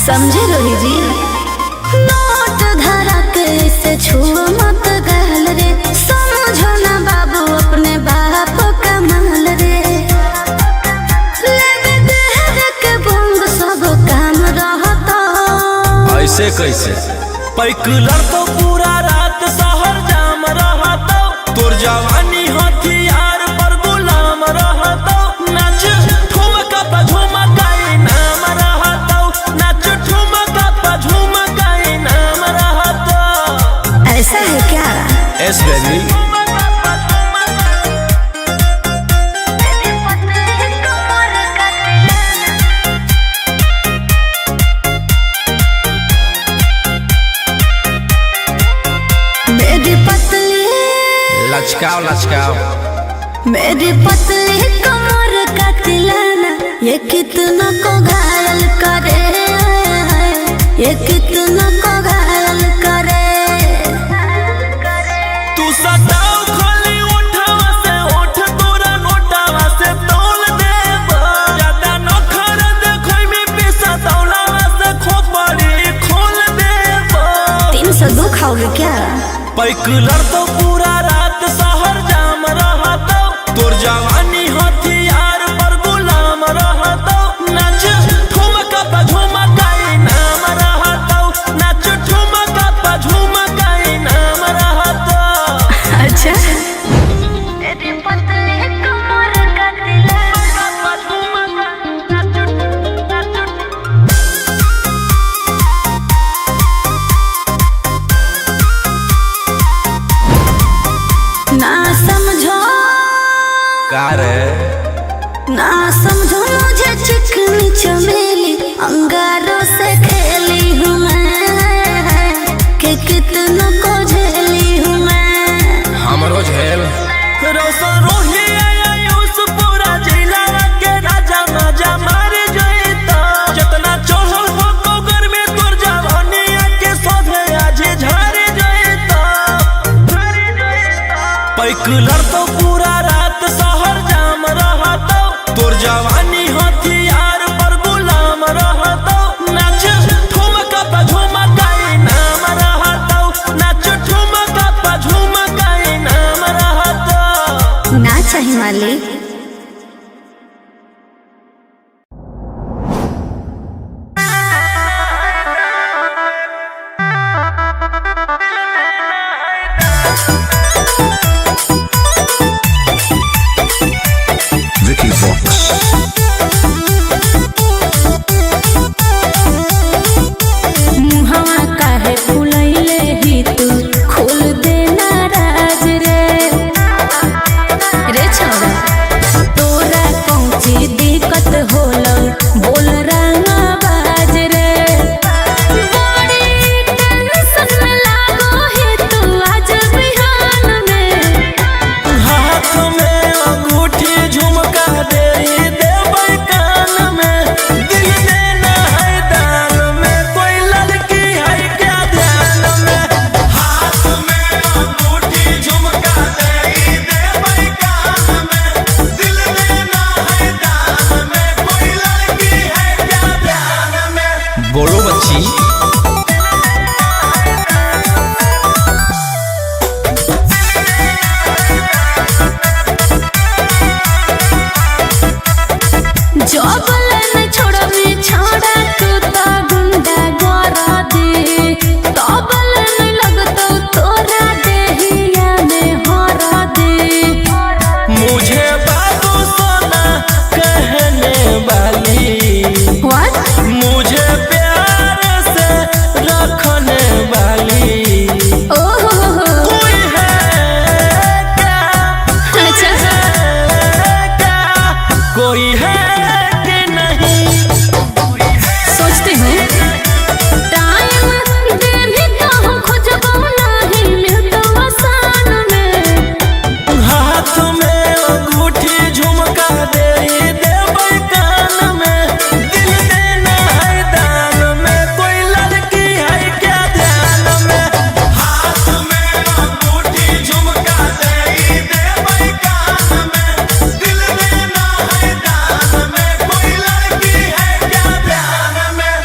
समझे रोही जी। नोट धरा के से छुओ मत गहल रे, समझो ना बाबू अपने बाप का माल रे। लेवे देहर के बंग सब काम रहता। ऐसे कैसे पैकलर तो पूरा रात शहर जाम रहता। तोर जवानी हथियार पर गुलाम रहता। नाच ठुमका पे झुमकाई नाम रहता। नाच ठुमका पे झुमकाई नाम रहता। ऐसा है क्या? एस बेबी लचकाओ लचकाओ मेरी पतली कमर का तिलाना, ये कितना को घायल करे, ये कितना को घायल करे। तू सताओ खाली उठावा से उठ तोरा नोटावा से तोल देब। ज्यादा नखर देखै में पैसा दौलावा से खोपड़ी खोल देब। 302 खाओगे क्या? पैकलर तो पूरा रात शहर जाम रहता। तोर जवानी हथियार पर गुलाम रहता। नाच ठुमका पे झुमकाई नाम रहता। नाच ठुमका पे झुमकाई नाम रहता। अच्छा मेरी पतली कमर का तिलाना, ना समझो का रे ना समझो मुझे चिकनी चमेली, अंगारों से खेली हूँ मैं, कि कितना को झेली हूँ मैं। हमरो झेल रोशन रोही आयुष पूरा जिला के राजा मजा मार जइता। जितना चढ़ल हो कोगर में तोर जवानी के सोधे आज झाड़ जइता। पैकलर तो पूरा रात शहर जाम रहता। तोर जवानी हथियार पर गुलाम रहता। नाच ठुमका पे झुमकाई नाम रहता। नाच ठुमका पे झुमकाई नाम रहता। ना झुमका दे देबै कान में, दिल देना है दान में, कोई लड़की है क्या ध्यान में। हाथ में अंगूठी झुमका दे देबै कान में, दिल देना है दान में, कोई लड़की है क्या ध्यान में।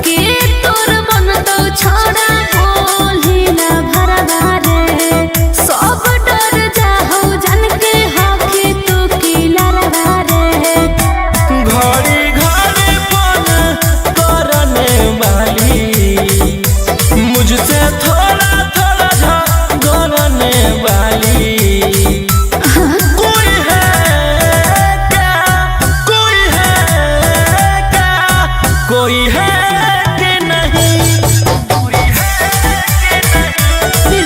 के तोर बनतौ छोड़ा बोली ना भरवा रे, सब डर जाहौ जन के हकी तू की लरवा रे। घड़ी घड़ी फोन करने वाली, मुझसे थोड़ा थोड़ा झगड़ने वाली, कोई है क्या, कोई है क्या, कोई है कि नहीं,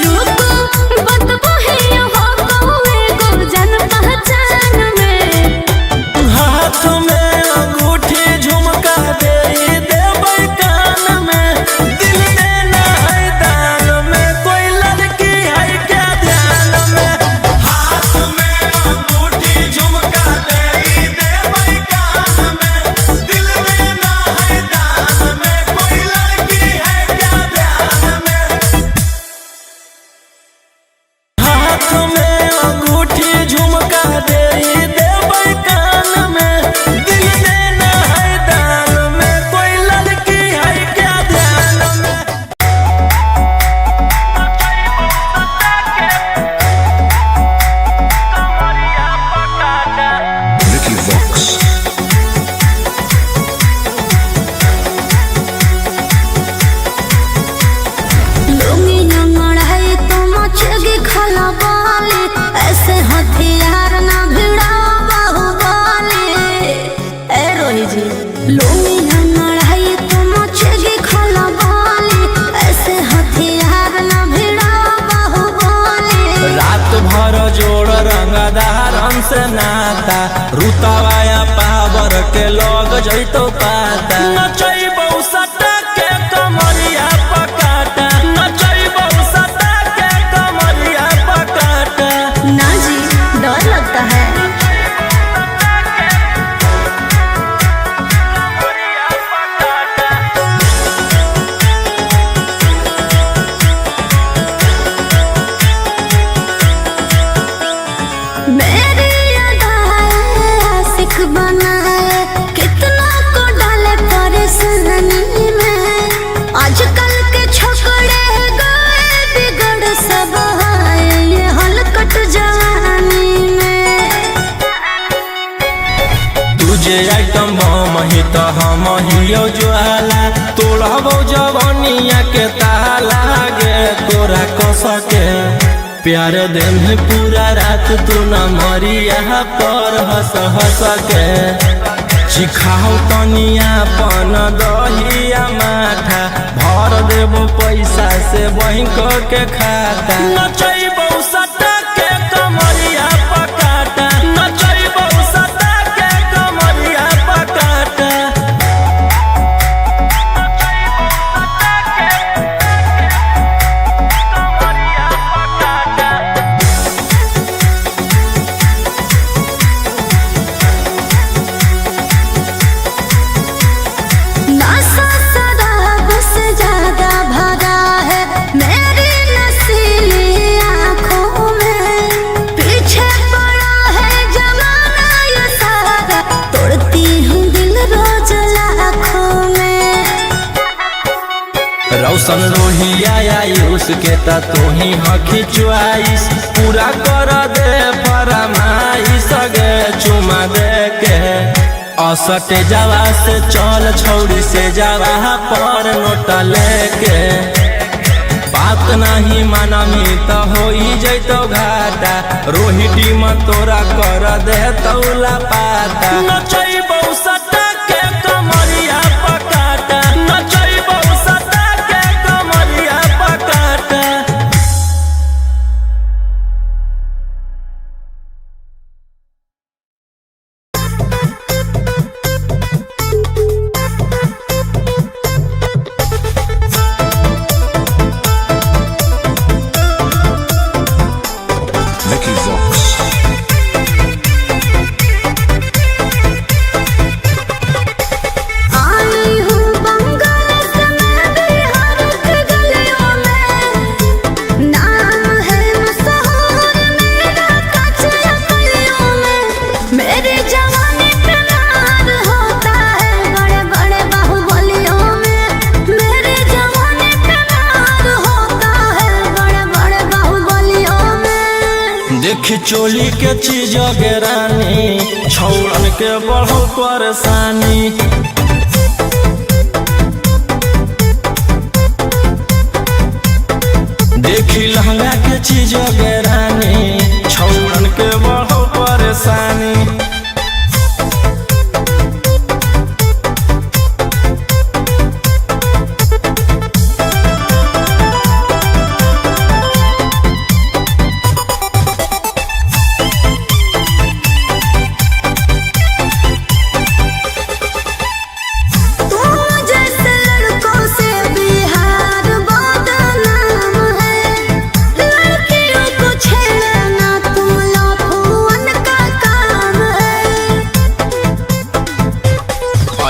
रुको बतबो है हो कौए गो जन पहचान में। हाथ में अंगूठी झुमका दे देबै कान में, दिल देना है दान में, कोई लड़की है क्या ध्यान में। हाथ में अंगूठी झुमका दे देबै कान में, दिल देना है दान में, कोई लड़की है क्या ध्यान में। हाथ में अंगूठी झुमका दे देबै कान में, दिल देना है दान में, कोई लड़की है क्या ध्यान में। Ricky Vox. लुंगी नंगड़ाई तो मचगी खला बाली, ऐसे हथियार ना भिड़ाओ बाहुबली। ए रोही जी लुंगी नंगड़ाई तो मचगी खला बाली, ऐसे हथियार ना भिड़ाओ बाहुबली। रात भर जोड़ रंगदारन से नाता, रुतवाया पावर के लग जैतो पाता, नचैबौ सटा के कमरिया पकाटा, नचैबौ सटा के कमरिया पकाटा। ना जी डर लगता है। मेरी अदाएं आशिक बनाए, कितना को डाले परेशानी में। आजकल के छोकरे गए बिगड़ सब आए ये हलकट जवानी में। तुझे आइटम बम ही तो हम हियो ज्वाला, तोड़बो जवनिया के ताला गे तोरा कस के। प्यार दिन पूरा रात तू न मरिया पर हंस हंस के, चिखाओ तनिया पन दहिया माथा, भर देबो पैसा से बैंक के खाता, नचैबौ सटा के कमरिया पकाटा, नचैबौ सटा के कमरिया पकाटा। नशा शराब से ज्यादा भरा है मेरी नशीली आँखों में। पीछे पड़ा है जमाना ये सारा, तोड़ती हूँ दिल रोज लाखों में। रौशन रोहिया आयुष के ता तू ही हखी च्वाइस, पूरा कर दे फरमाइश गे चुमा दे के। असटे जावा से चल छौड़ी से जावा पर नोट लेके, बात नहीं मानमी तो हो जैतो घाटा, रोहिटी में तोरा कर दे तौला पाता, नचैबौ सटा के कमरिया पकाटा, नचैबौ सटा के कमरिया पकाटा। चोली के चीज गिरानी छौड़न के बढ़ो परेशानी। देखी लहंगा के चीज गिरानी छौड़न के बढ़ो परेशानी।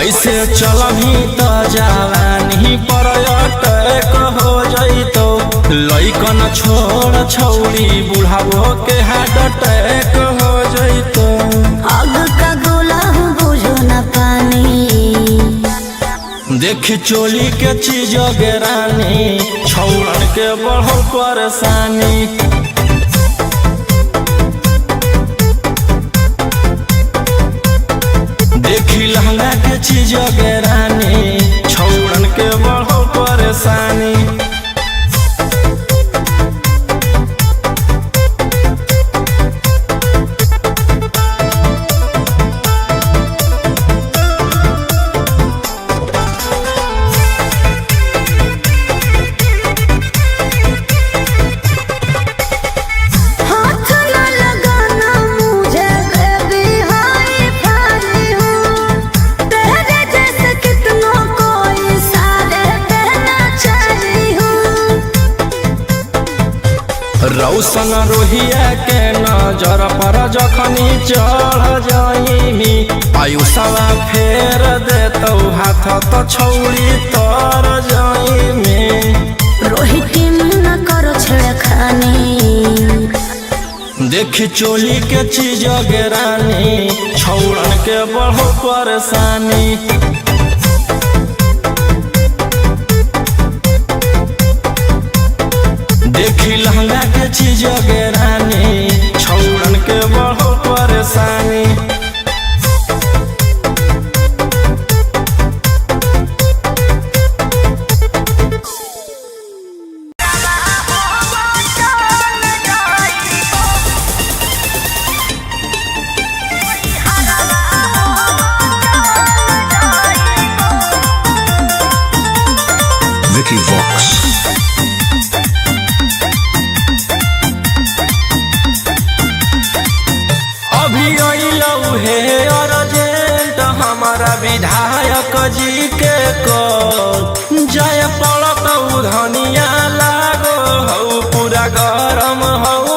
ऐसे चलही त जवानी पर अटैक हो जइतो। लइकन छोड़ छौड़ी बुढ़ावो के हार्ट अटैक हो जइतो। आग का गोला बुझो न पानी। देखी चोली के चीज गिरानी छौड़न के बढ़ो परेशानी। देखी लहंगा के चीज गिरानी छौड़न के बढ़ो परेशानी। रौशन रोहिया के नजर पर जखनी चढ़ जाइमी। आयुषवा फेर देतौ हाथ तो छौड़ी तर जाइमी। रोहित न करो छेड़खानी। देखी चोली के चीज गिरानी छौड़न के बढ़ो परेशानी। देखी लहंगा के चीज गिरानी छौड़न के बढ़ो परेशानी। Vicky Vox. हमारा विधायक जी के को जय पड़त धनिया लागो हऊ पूरा गरम हऊ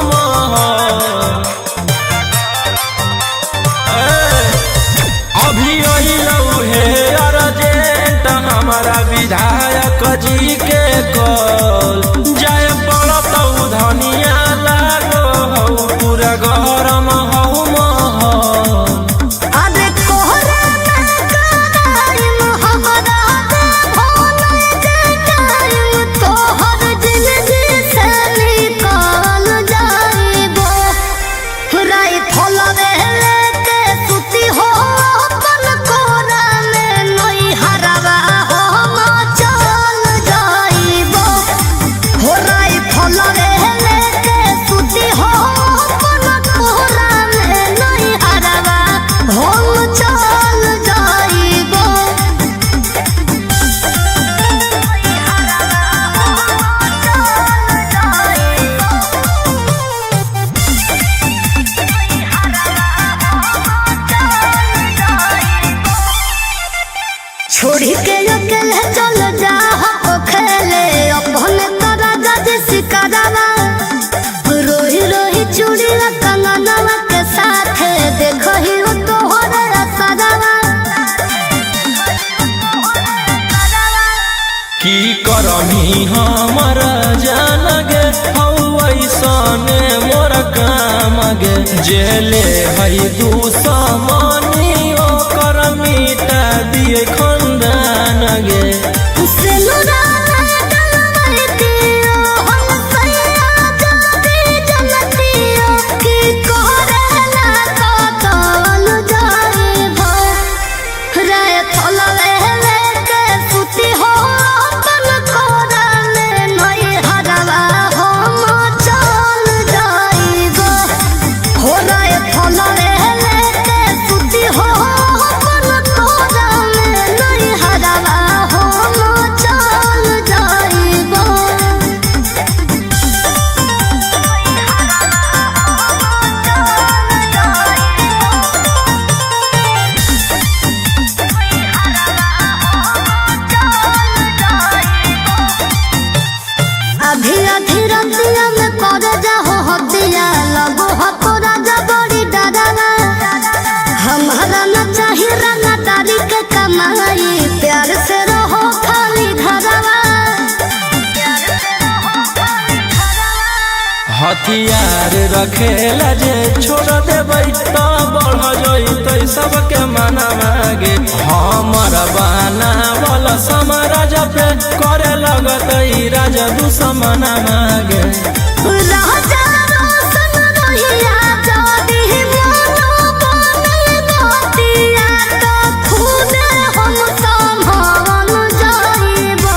अभी अइलऊ हे अर्जेंट हमारा विधायक जी के को जय पड़त धनिया लागो हऊ पूरा गरम हऊ छोड़ी के अकेले चल जा हो खेले अपने तोरा जज सिकारावा। रोही रोही चूड़ी कंगनवा के साथ देखो ही हो तोहरा सदावा। की करमी हमर जान गे ऐसने मोर काम गे जेले है दुश्मनी ओकर मिटा दिए खंदान गे। की बाकियार रखेला जे छोड़ देबै तो बढ़ जइतै सबके मना मागे। हमर बना वाला समाराज पे करे लगतै राजा दुश्मना मागे। राजा रोशन रहिया जदी मोनो बने नदिया तो खुदे हम संभावन जाइबो।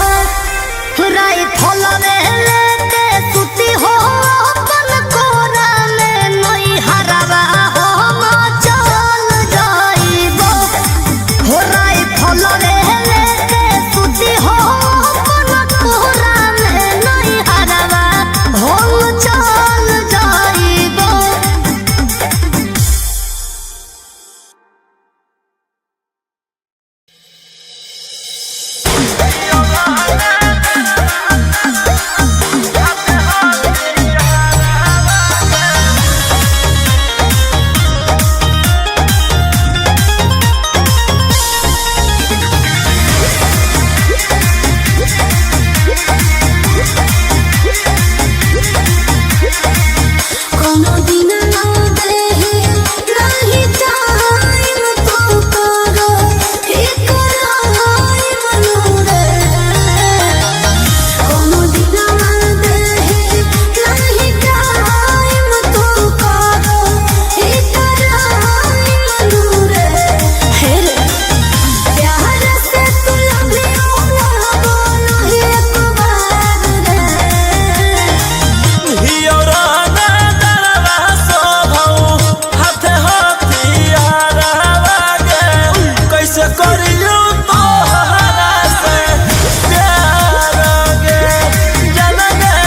राई फलवे लेके सुती हो अपन कोरा में नई हरवा हम चल जाइबो। हो राई फलवे लेके सुती हो अपन कोरा में नई हरवा हम चल जाइबो। कोनो दिन ना देहे नहीं टाइम तो करो एक राय मनोरे। कोनो दिन ना देहे नहीं टाइम तो करो एक राय मनोरे। हे रे प्यार से तू लभियो ना बोलो एक बार रे। कैसे करियो तोहरा से प्यार गे जन गे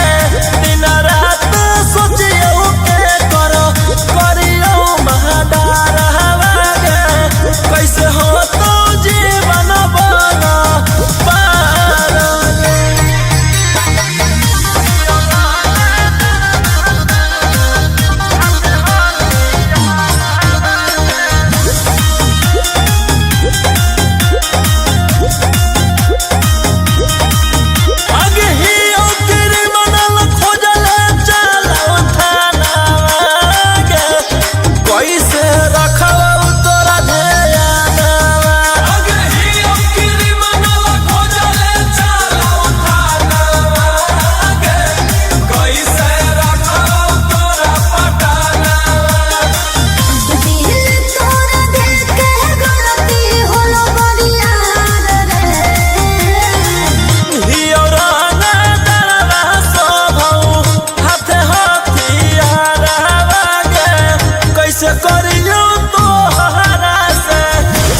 दिन रात सोचियो के करियो महदार गे। कैसे हो तो जीवन बना पार गे। आगे ही ओकरे मनल खोजले चलो थाना गे। कैसे रखब तोरा ध्यान। आगे ही ओकरे मनल खोजले चलो थाना गे। कैसे रखब तोरा पटाना। दिल तोरा देख के गलती होलो बड़िया रे। कैसे करियो तोहरा से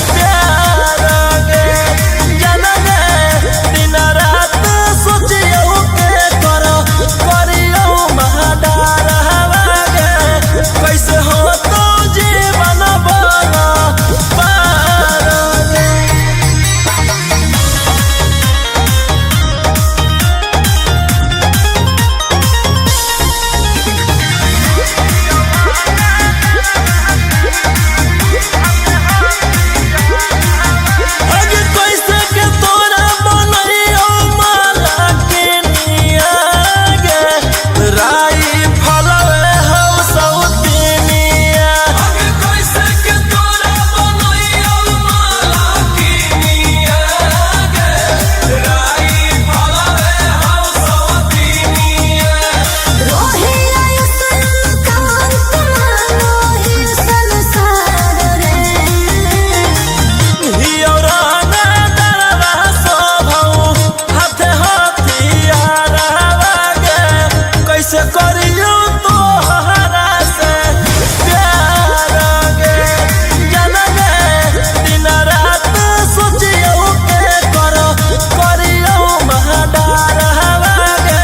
प्यार गे जन गे दिन रात सोचियो के करियो महदार गे। कैसे हो तो जीवन बना पार गे। आगे कैसे के तोरा बनइयो माला के निया गे। राई फलवे हम सौतिनिया। आगे कैसे के तोरा बनइयो माला के निया गे। राई फलवे हम सौतिनिया। रोहे आयुष्मान कांत मानो ही संसार रे। कैसे करियो तोहरा से प्यार गे जन गे दिन रात सोचियो के करियो महदार गे।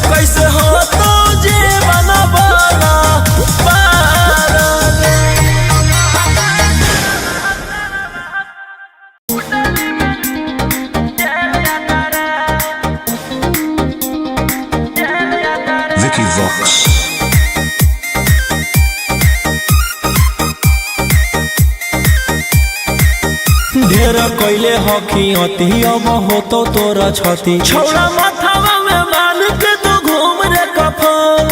कैसे हो तो जीवन बना पार गे। Vicky Vox. ढेर कैले हकी अति अब हो तो तोरा छती। छौड़ा माथावा में बांध के तो घूम रे कफन।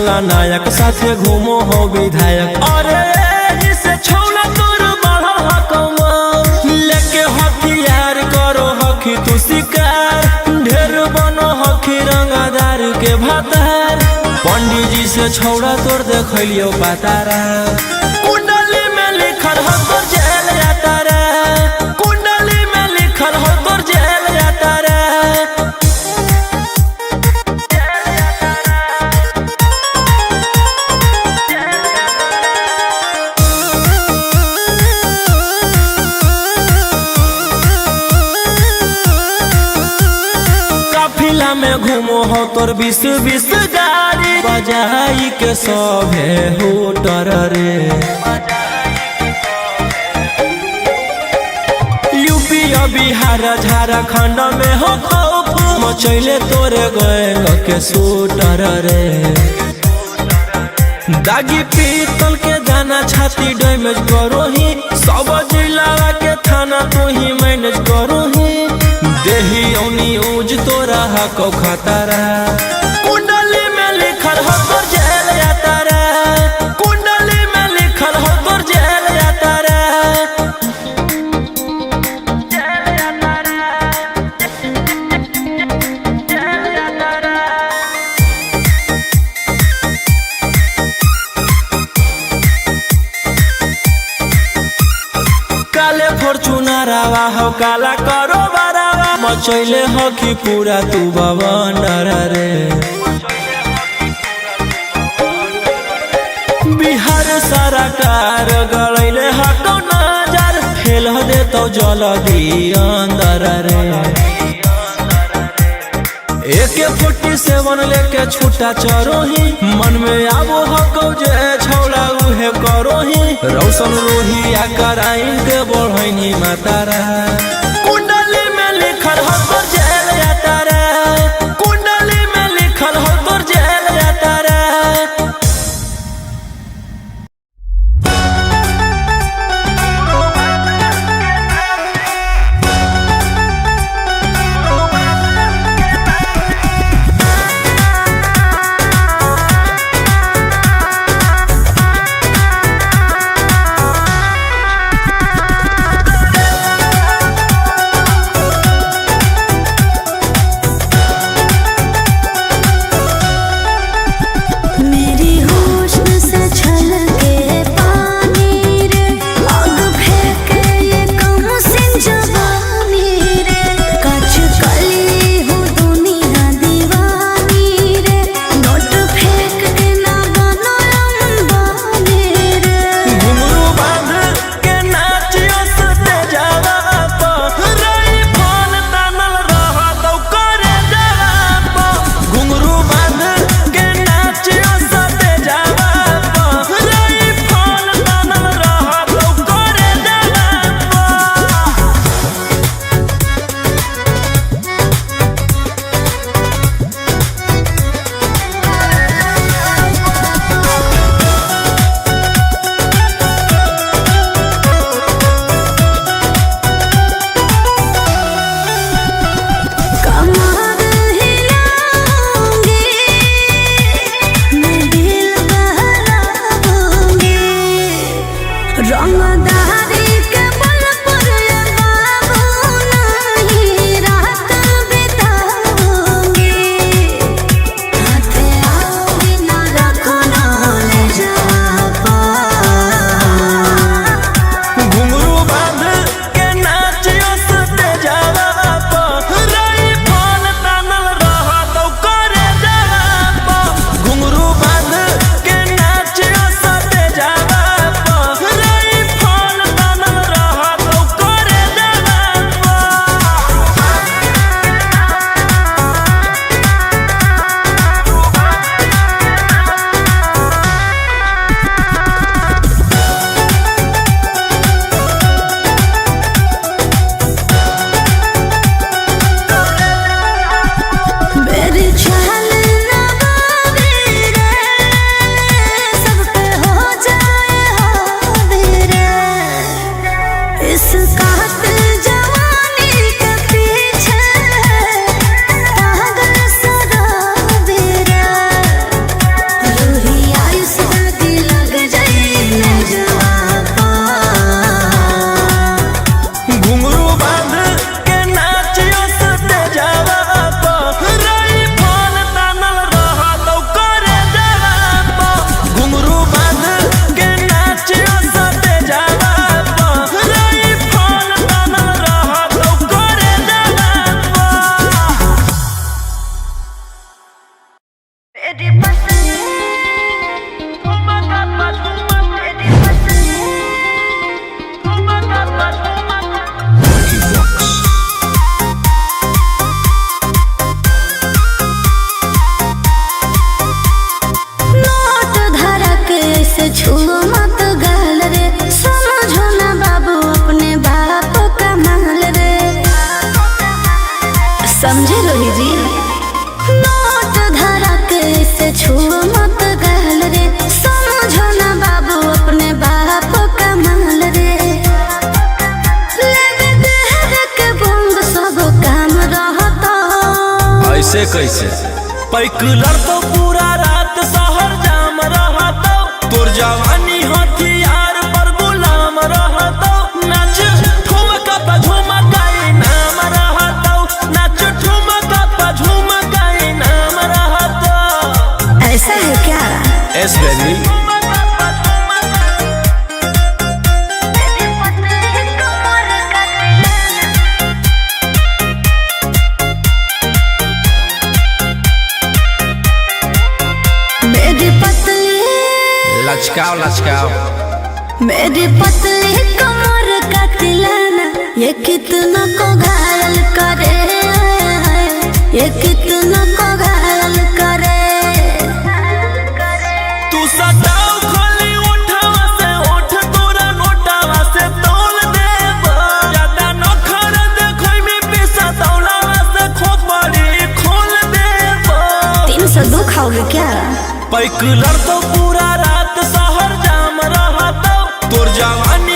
नायक साथे घूमो हो विधायक। अरे एही से छौला तोर बढ़ल हकमा लेके हथियार करो हखी तू शिकार ढेर बनो हखी रंगादार के भातार। पंडित जी से छौड़ा तोर देखलियो पातारा कुंडली में लिखल हो तोर जेल यातारा कुंडली में लिखल हो तोर जेल यातारा। काफिला में घूमो हो तोर 20 गाड़ी बजाई के सभे होटर रे। यूपी बिहार झारखंड में हो खौफ मचैले तोरे गैंग के शूटर रे। दागी पीतल के दाना छाती डैमेज करो ही सब जिला के थाना तू ही मैनेज करो ही देही औनी ऊज तोरा हको खतरा कुंडली में लिखल हो तोर जेल यातारा कुंडली में लिखल हो तोर जेल यातारा। काले फॉर्च्यूनर आवा हो काला करो बरावा मचैले हो कि पूरा तू बवंडर रे। बिहार सरकार गलैले हको नजर फेल दे तो जल्दी अंदर रे। AK-47 लेके छूटा चरोही मन में आबो हको जे छौला उहे करोही रौशन रोहिया कराइन के बढ़ैनी मातारा कुंडली में लिखल हो तोर जेल यातारा कुंडली में लिखल हो तोर जेल यातारा। बांध के नाचियो सते जावा तो रही फल तानल रहा तो करे जावा तो घुंघरू बांध के नाचियो सते जावा तो रही फल तानल रहा तो करे जावा मेरी पसंद Vicky Vox. नोट धरा के ऐसे छुओ मत गाल रे, समझो ना बाबू अपने बाप का माल रे, समझे लोही जी। नोट धरा के ऐसे छुओ मत गाल रे, समझो ना बाबू अपने बाप का माल रे। लेवे देहर के बंग सब काम रहता। ऐसे कैसे पैकुलर तो पूरा रात शहर जाम रहता तोर जवानी हथियार पर गुलाम रहता नाच ठुमका पे झुमकाई नाम रहता नाच ठुमका पे झुमकाई नाम रहता। ऐसा है क्या? एस बेबी मेरी पतली लचकाओ लचकाओ मेरी पतली कमर का तिलाना, ये कितना को घायल करे, ये कितना को घायल करे। तू सटाओ खाली उठावा से उठ तोरा नोटावा से तौल देब ज्यादा नखर देखै में पैसा तौलावा से खोपड़ी खोल देब। 302 खाओगे क्या? पैकुलर तो पूरा रात शहर जाम रहता तोर जवानी